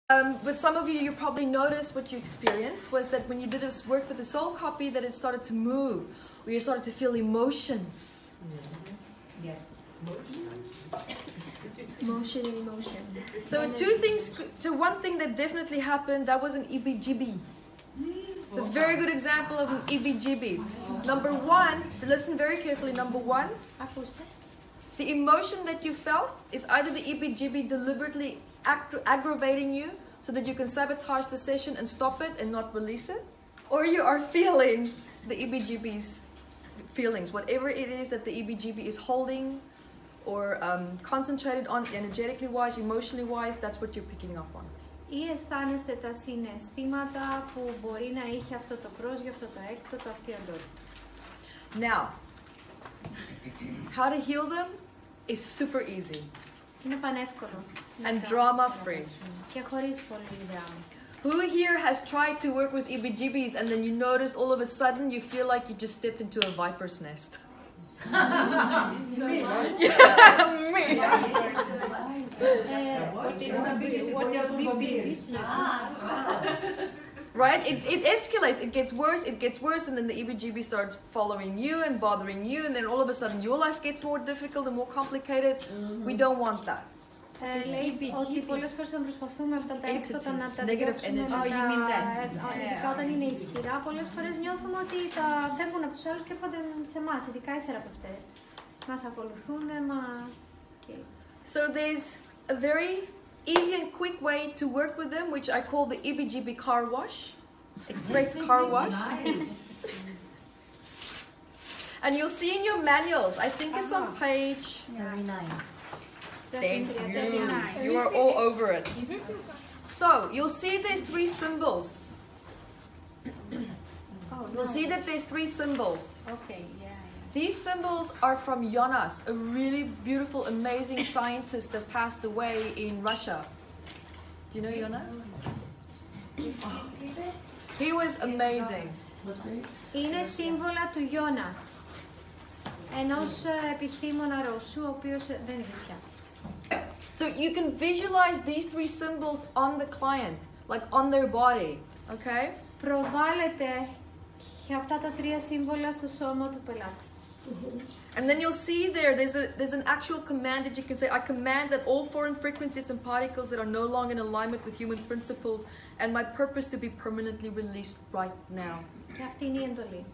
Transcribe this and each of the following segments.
With some of you, you probably noticed what you experienced was that when you did this work with the soul copy, that it started to move, or you started to feel emotions. Yes. Motion and emotion. So one thing that definitely happened, that was an EBGB. It's a very good example of an EBGB. Number one, listen very carefully, number one, the emotion that you felt is either the EBGB deliberately aggravating you so that you can sabotage the session and stop it and not release it, or you are feeling the EBGB's feelings, whatever it is that the EBGB is holding or concentrated on energetically wise, emotionally wise, that's what you're picking up on. Ή αισθάνεστε τα συναισθήματα που μπορεί να είχε αυτό το πρόσωπο, αυτό το έκτο, το αυτιαντό. Now, how to heal them is super easy. Είναι πανεύκολο. And drama free. Και χωρίς πολύ δράμα. Who here has tried to work with EBGBs and then you notice all of a sudden you feel like you just stepped into a viper's nest? Right? It escalates, it gets worse, and then the EBGB starts following you and bothering you, and then all of a sudden your life gets more difficult and more complicated. We don't want that. Λέει ότι πολλές φορές όταν προσπαθούμε αυτά τα έκτοτα να τα διώξουμε ειδικά όταν είναι ισχυρά, πολλές φορές νιώθουμε ότι τα φεύγουν από τους άλλους και έρχονται σε εμάς, ειδικά οι θεραπευτές. Μας ακολουθούν, So there's a very easy and quick way to work with them, which I call the EBGB car wash, express car wash. Nice. And you'll see in your manuals, I think it's on page 39. Thank you. You are all over it. So, you'll see there's three symbols. You'll see that there's three symbols. Okay, yeah. These symbols are from Jonas, a really beautiful, amazing scientist that passed away in Russia. Do you know Jonas? Oh. He was amazing. Είναι σύμβολα του Γιώνας, ενός επιστήμονα Ρώσου, ο οποίος δεν ζει πια. So you can visualize these three symbols on the client, like on their body, okay? Προβάλλεται αυτά τα τρία σύμβολα στο σώμα του πελάτη. And then you'll see there's an actual command that you can say, I command that all foreign frequencies and particles that are no longer in alignment with human principles and my purpose to be permanently released right now. Και αυτή είναι η εντολή.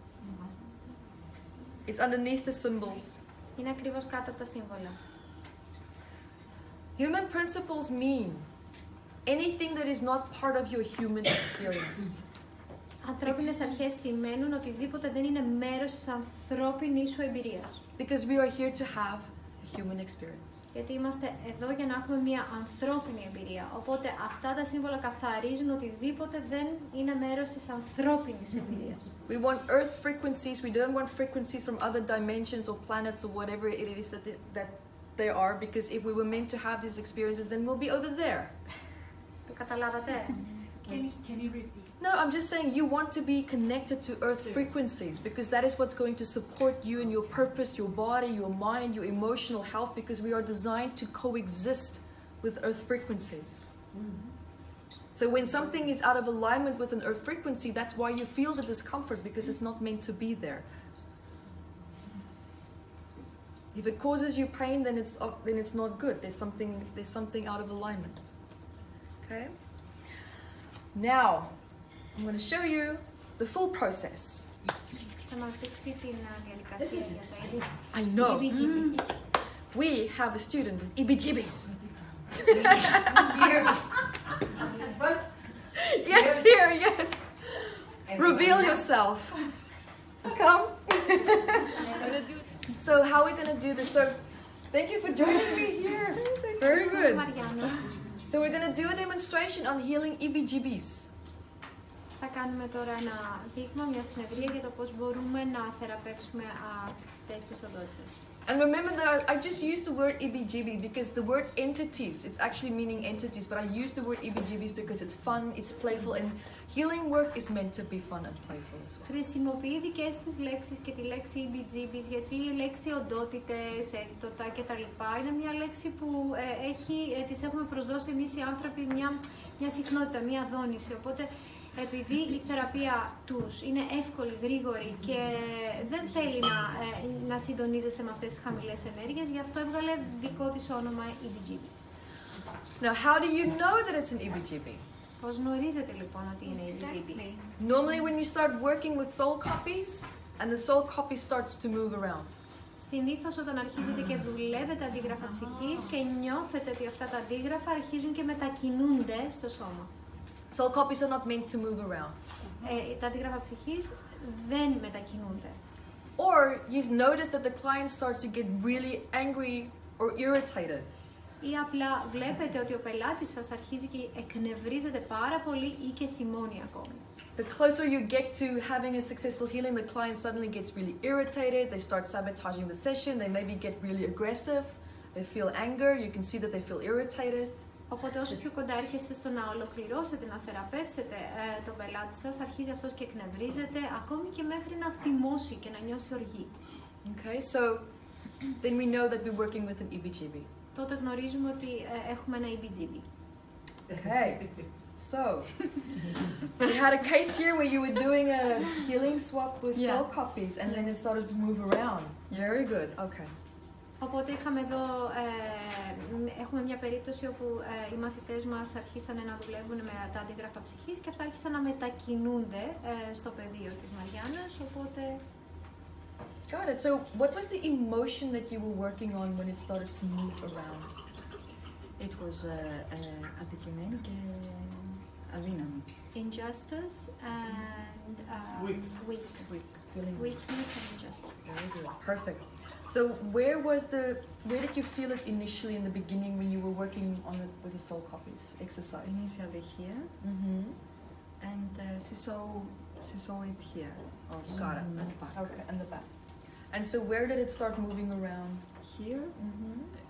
It's underneath the symbols. Είναι ακριβώς κάτω από τα σύμβολα. Human principles mean anything that is not part of your human experience. Ανθρώπινες αρχές σημαίνουν οτιδήποτε δεν είναι μέρος της ανθρώπινης σου εμπειρίας. Because we are here to have a human experience. Γιατί είμαστε εδώ για να έχουμε μια ανθρώπινη εμπειρία. Οπότε αυτά τα σύμβολα καθαρίζουν οτιδήποτε δεν είναι μέρος της ανθρώπινης εμπειρίας. We want earth frequencies. We don't want frequencies from other dimensions or planets or whatever it is that they are. Because if we were meant to have these experiences, then we'll be over there. Το καταλάβατε? Can you repeat? No, I'm just saying you want to be connected to earth frequencies because that is what's going to support you and your purpose, your body, your mind, your emotional health, because we are designed to coexist with earth frequencies. So when something is out of alignment with an earth frequency, that's why you feel the discomfort, because it's not meant to be there. If it causes you pain, then it's not good. There's something out of alignment. Okay? Now, I'm going to show you the full process. Θα μας δείξει την διαδικασία. I know. We have a student with EBGBs. Here. What? Yes, here, yes. Reveal yourself. Come. So how are we going to do this? So thank you for joining me here. Very good. So we're going to do a demonstration on healing EBGBs. Θα κάνουμε τώρα ένα δείγμα, μια συνεδρία για το πώς μπορούμε να θεραπεύσουμε αυτές τις οντότητες. And remember that I just used the word EBGB because the word entities, it's actually meaning entities, but I use the word EBGBs because it's fun, it's playful, and healing work is meant to be fun and playful as well. Χρησιμοποιεί δικές τις λέξεις και τη λέξη EBGBs γιατί η λέξη οντότητες, έκπτωτα κτλ. Είναι μια λέξη που τις έχουμε προσδώσει εμείς οι άνθρωποι μια συχνότητα, μια δόνηση. Οπότε επειδή η θεραπεία τους είναι εύκολη, γρήγορη και δεν θέλει να συντονίζεστε με αυτές τις χαμηλές ενέργειες, γι' αυτό έβγαλε δικό της όνομα EBGBs. Now, how do you know that it's an EBGB? Πώς γνωρίζετε λοιπόν ότι είναι EBGB? Normally when you start working with soul copies and the soul copy starts to move around. Συνήθως όταν αρχίζετε και δουλεύετε αντίγραφα ψυχής και νιώθετε ότι αυτά τα αντίγραφα αρχίζουν και μετακινούνται στο σώμα. Soul copies are not meant to move around. Τα αντίγραφα ψυχής δεν μετακινούνται. Or you notice that the client starts to get really angry or irritated. Ή απλά βλέπετε ότι ο πελάτης σας αρχίζει και εκνευρίζεται πάρα πολύ ή και θυμώνει ακόμη. The closer you get to having a successful healing, the client suddenly gets really irritated, they start sabotaging the session, they maybe get really aggressive, they feel anger, you can see that they feel irritated. Οπότε όσο πιο κοντά έρχεστε στο να ολοκληρώσετε, να θεραπεύσετε τον πελάτη σας, αρχίζει αυτός και εκνευρίζεται, ακόμη και μέχρι να θυμώσει και να νιώσει οργή. Okay, so then we know that we're working with an EBGB. Τότε γνωρίζουμε ότι έχουμε ένα EBGB. Okay, so we had a case here where you were doing a healing swap with soul copies and then it started to move around. Very good, okay. Οπότε έχουμε μια περίπτωση όπου οι μαθητές μας αρχίσαν να δουλεύουν με τα αντίγραφα ψυχής και αυτά άρχισαν να μετακινούνται στο πεδίο της Μαριάννας, οπότε... Got it. So what was the emotion that you were working on when it started to move around? It was αντικειμένη και αδύναμη. Injustice and weakness and injustice. Very good. Perfect. So where did you feel it initially in the beginning when you were working on it with the soul copies exercise? Initially here, and she saw it here. Also. Got it. At the back. Okay, and the back. And so where did it start moving around? Here,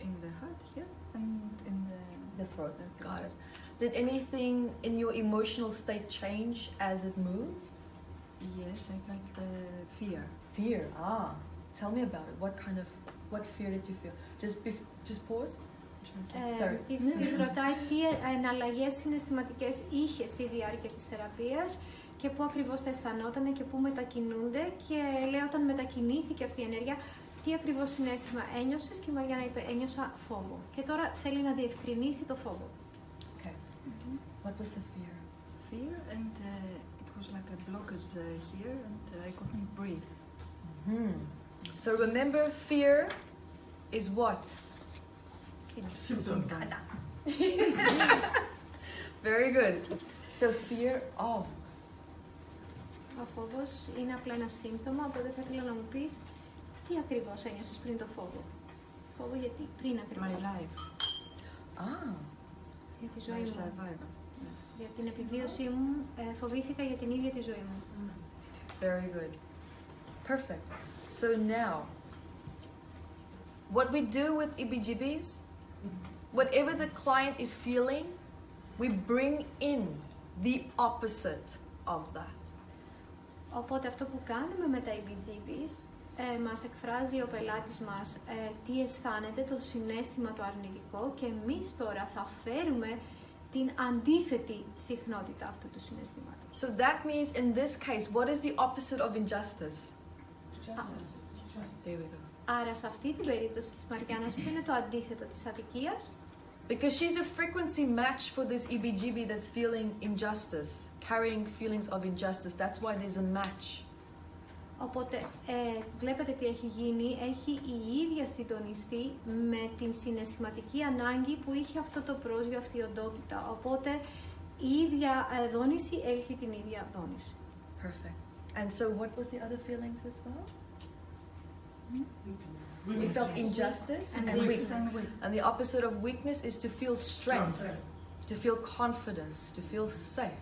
in the heart, here, and in The throat. Got it. Did anything in your emotional state change as it moved? Yes, I felt fear. Fear. Ah. Tell me about it. What fear did you feel? Just pause. Sorry. Της ρωτάει τι εναλλαγές συναισθηματικές είχε στη διάρκεια της θεραπείας και πού ακριβώς τα αισθανόταν και πού μετακινούνται και λέει όταν μετακινήθηκε αυτή η ενέργεια τι ακριβώς συναίσθημα ένιωσες και η Μαριάννα είπε ένιωσα φόβο και τώρα θέλει να διευκρινίσει το φόβο. Okay. What was the fear? Fear and it was like a blockage here and I couldn't breathe. So remember, fear is what? Symptom. Very good. So fear, Ο φόβος είναι απλά ένα σύμπτωμα, οπότε θα ήθελα να μου πεις τι ακριβώς ένιωσες πριν το φόβο. Φόβο γιατί, πριν ακριβώς. My life. Για τη ζωή My μου. survival. Yes. Για την επιβίωσή μου, φοβήθηκα για την ίδια τη ζωή μου. Very good. Perfect. So now, what we do with EBGBs, whatever the client is feeling, we bring in the opposite of that. Οπότε αυτό που κάνουμε με τα EBGBs, μας εκφράζει ο πελάτης μας τι αισθάνεται, το συναίσθημα το αρνητικό και εμείς τώρα θα φέρουμε την αντίθετη συχνότητα αυτού του συναισθήματος. So that means in this case, what is the opposite of injustice? There we go. Άρα σε αυτή την περίπτωση της Μαριάννας ποιο είναι το αντίθετο της αδικίας? Because she's a frequency match for this EBGB that's feeling injustice, carrying feelings of injustice. That's why there's a match. Οπότε βλέπετε τι έχει γίνει, έχει η ίδια συντονιστεί με την συναισθηματική ανάγκη που είχε αυτό το πρόσβιο, αυτή η οντότητα. Οπότε η ίδια δόνηση έλκει την ίδια δόνηση. Perfect. And so what was the other feelings as well? So you felt injustice and weakness. And the opposite of weakness is to feel strength, to feel confidence, to feel safe.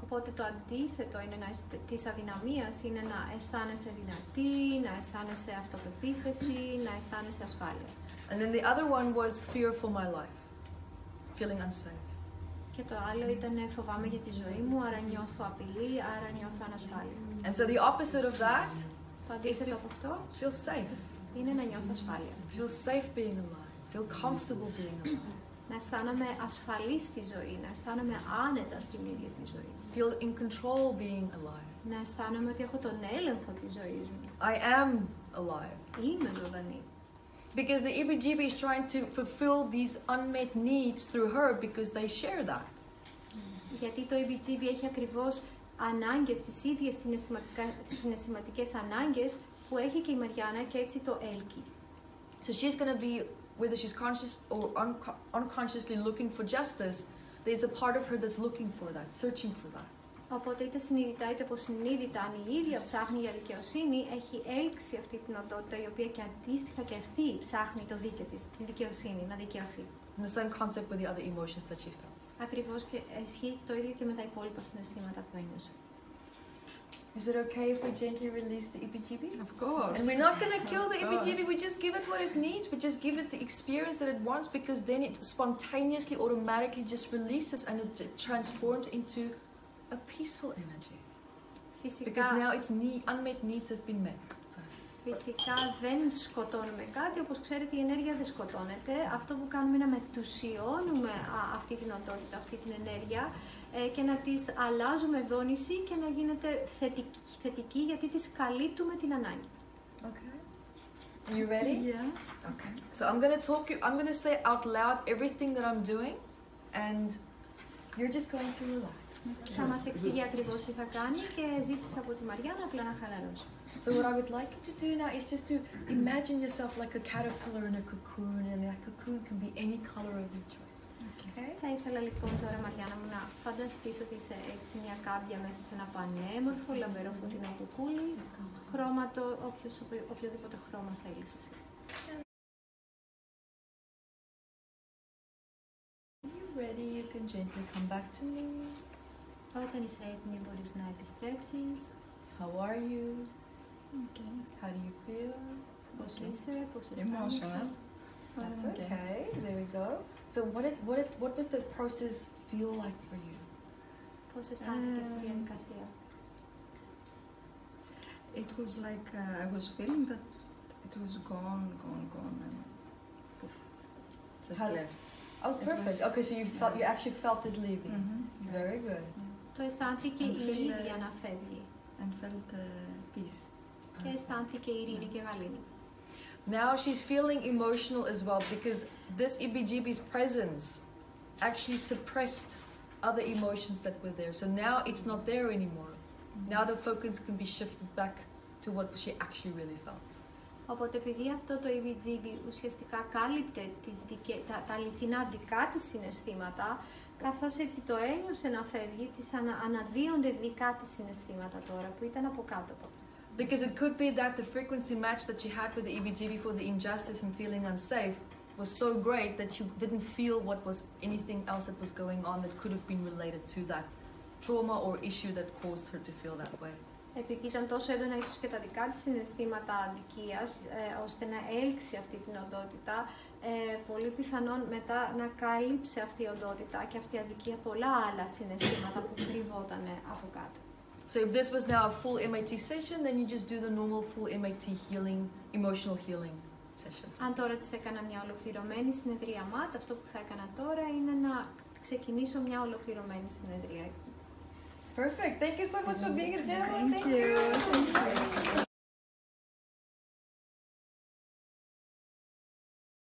Οπότε το αντίθετο είναι της αδυναμίας είναι να αισθάνεσαι δυνατή, να αισθάνεσαι αυτοπεποίθηση, να αισθάνεσαι ασφάλεια. And then the other one was fear for my life, feeling unsafe. Και το άλλο ήταν φοβάμαι για τη ζωή μου, άρα νιώθω απειλή, άρα νιώθω ανασφάλεια. And so the opposite of that Το αντίθετο από αυτό feel safe. είναι να νιώθω ασφάλεια. Feel safe being alive. Feel comfortable being alive. Να αισθάνομαι ασφαλή στη ζωή, να αισθάνομαι άνετα στην ίδια τη ζωή. Feel in control being alive. Να αισθάνομαι ότι έχω τον έλεγχο της ζωής μου. I am alive. Είμαι ζωντανή. Because the EBGB is trying to fulfill these unmet needs through her because they share that. Γιατί το EBGB έχει ακριβώς ανάγκες, τις ίδιες συναισθηματικές ανάγκες που έχει και η Μαριάννα και έτσι το έλκει. So she's going to be, whether she's conscious or unconsciously looking for justice, there's a part of her that's looking for that, searching for that. Οπότε είτε συνειδητά είτε αποσυνείδητα, αν η ίδια ψάχνει για δικαιοσύνη, έχει έλξει αυτή την οντότητα η οποία και αντίστοιχα και αυτή ψάχνει το δίκαιο της, τη δικαιοσύνη, να δικαιωθεί. And the same concept with the other emotions that she felt. Ακριβώς και ισχύει το ίδιο και με τα υπόλοιπα συναισθήματα που ένιωσε. Is it okay if we gently release the EBGB? Of course. And we're not going to kill the EBGB, we just give it what it needs, we just give it the experience that it wants, because then it spontaneously, automatically just releases and it transforms into a peaceful energy. Because now its unmet needs have been met. So. Φυσικά δεν σκοτώνουμε κάτι, όπως ξέρετε η ενέργεια δεν σκοτώνεται. Αυτό που κάνουμε είναι να μετουσιώνουμε αυτή την οντότητα, αυτή την ενέργεια και να της αλλάζουμε δόνηση και να γίνεται θετική γιατί της καλύπτουμε την ανάγκη. Okay. Are you ready? Yeah. Okay. So I'm going to say out loud everything that I'm doing and you're just going to relax. Θα μας εξηγεί ακριβώς τι θα κάνει και ζήτησα από τη Μαριάννα απλά να χαλαρώσει. So what I would like you to do now is just to imagine yourself like a caterpillar in a cocoon, and that cocoon can be any color of your choice. Okay? Θα ήθελα λοιπόν τώρα, Μαριάννα μου, να φανταστείς ότι είσαι έτσι μια κάμπια μέσα σε ένα πανέμορφο, λαμπερό φωτεινό κουκούλι, χρώματο, οποιοδήποτε χρώμα θέλεις εσύ. When you're ready, you can gently come back to me. Όταν είσαι έτοιμη μπορείς να επιστρέψεις. How are you? Okay. How do you feel? Πώς είσαι, πώς αισθάνεσαι. Emotional. That's Okay. okay. There we go. So what was the process feel like for you? Πώς αισθάνθηκες στη διαδικασία. It was like I was feeling that it was gone, and poof, just How- left. Oh, It perfect. was- Okay, so you actually felt it leaving. Mm-hmm. Very good. Το αισθάνθηκε And η feel, ίδια να φεύγει And felt peace. και αισθάνθηκε ειρήνη και γαλήνη. Now she's feeling emotional as well because this EBGB's presence actually suppressed other emotions that were there. So now it's not there anymore. Now the focus can be shifted back to what she actually really felt. Οπότε επειδή αυτό το EBGB ουσιαστικά κάλυπτε τα αληθινά δικά της συναισθήματα, καθώς έτσι το ένιωσε να φεύγει, της αναδύονται δικά της συναισθήματα τώρα που ήταν από κάτω από αυτό. Because it could be that the frequency match that she had with the EBGB for the injustice and feeling unsafe was so great that you didn't feel what was anything else that was going on that could have been related to that trauma or issue that caused her to feel that way. Επειδή ήταν τόσο έντονα ίσως και τα δικά της συναισθήματα αδικίας, ώστε να έλξει αυτή την οντότητα, πολύ πιθανόν μετά να κάλυψε αυτή η οντότητα και αυτή η αδικία πολλά άλλα συναισθήματα που κρυβόταν από κάτω. So if this was now a full MAT session, then you just do the normal full MAT healing, emotional healing session. Αν τώρα της έκανα μια ολοκληρωμένη συνεδρία ΜΑΤ, αυτό που θα έκανα τώρα είναι να ξεκινήσω μια ολοκληρωμένη συνεδρία. Perfect. Thank you so much for being a demo. Thank you.